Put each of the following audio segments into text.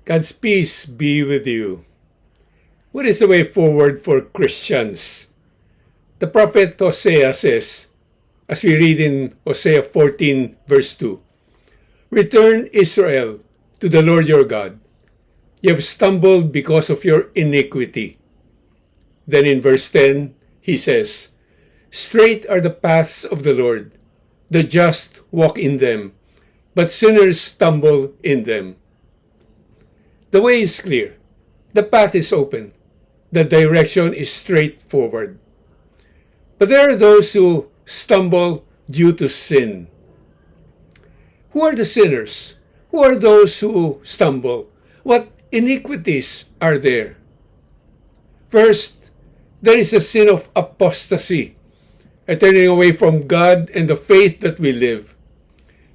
God's peace be with you. What is the way forward for Christians? The prophet Hosea says, as we read in Hosea 14 verse 2, "Return, Israel, to the Lord your God. You have stumbled because of your iniquity." Then in verse 10, he says, "Straight are the paths of the Lord. The just walk in them, but sinners stumble in them." The way is clear. The path is open. The direction is straightforward. But there are those who stumble due to sin. Who are the sinners? Who are those who stumble? What iniquities are there? First, there is the sin of apostasy, a turning away from God and the faith that we live.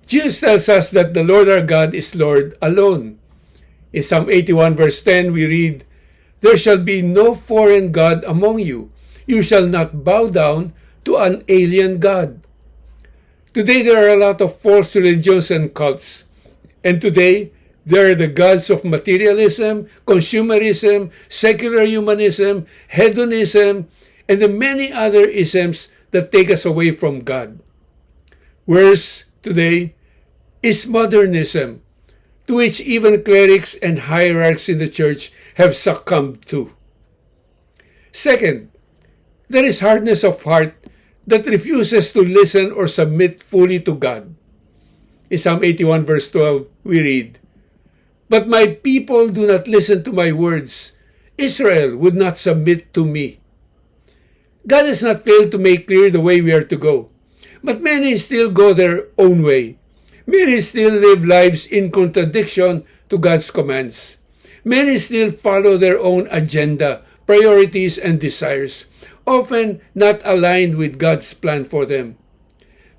Jesus tells us that the Lord our God is Lord alone. In Psalm 81 verse 10 we read, "There shall be no foreign God among you. You shall not bow down to an alien God." Today there are a lot of false religions and cults. And today there are the gods of materialism, consumerism, secular humanism, hedonism, and the many other isms that take us away from God. Worse today is modernism, to which even clerics and hierarchs in the church have succumbed to. Second, there is hardness of heart that refuses to listen or submit fully to God. In Psalm 81 verse 12, we read, "But my people do not listen to my words. Israel would not submit to me." God has not failed to make clear the way we are to go, but many still go their own way. Many still live lives in contradiction to God's commands. Many still follow their own agenda, priorities, and desires, often not aligned with God's plan for them.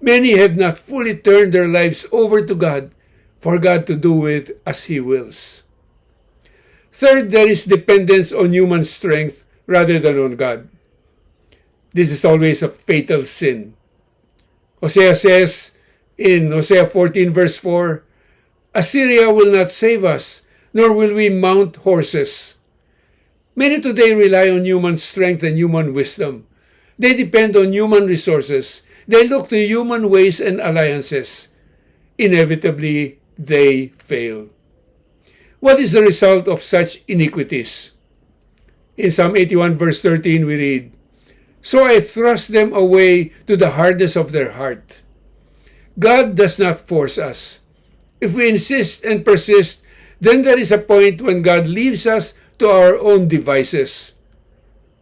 Many have not fully turned their lives over to God for God to do with as He wills. Third, there is dependence on human strength rather than on God. This is always a fatal sin. Hosea says in Hosea 14 verse 4, "Assyria will not save us, nor will we mount horses." Many today rely on human strength and human wisdom. They depend on human resources. They look to human ways and alliances. Inevitably, they fail. What is the result of such iniquities? In Psalm 81 verse 13 we read, "So I thrust them away to the hardness of their heart." God does not force us. If we insist and persist, then there is a point when God leaves us to our own devices.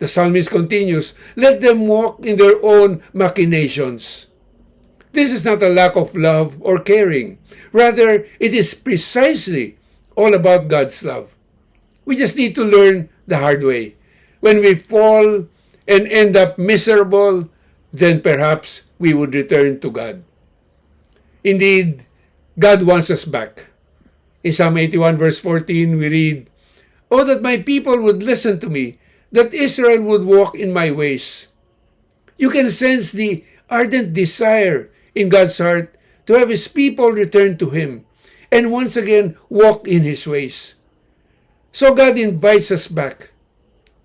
The psalmist continues, "Let them walk in their own machinations." This is not a lack of love or caring. Rather, it is precisely all about God's love. We just need to learn the hard way. When we fall and end up miserable, then perhaps we would return to God. Indeed, God wants us back. In Psalm 81 verse 14, we read, "Oh, that my people would listen to me, that Israel would walk in my ways." You can sense the ardent desire in God's heart to have His people return to Him and once again walk in His ways. So God invites us back.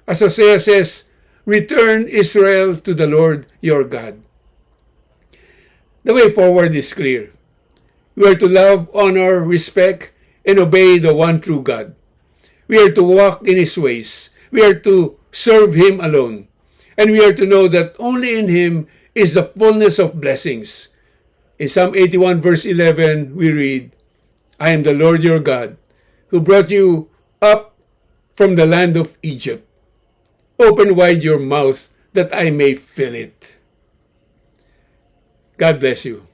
As Hosea says, "Return, Israel, to the Lord your God." The way forward is clear. We are to love, honor, respect, and obey the one true God. We are to walk in His ways. We are to serve Him alone. And we are to know that only in Him is the fullness of blessings. In Psalm 81 verse 11, we read, "I am the Lord your God, who brought you up from the land of Egypt. Open wide your mouth that I may fill it." God bless you.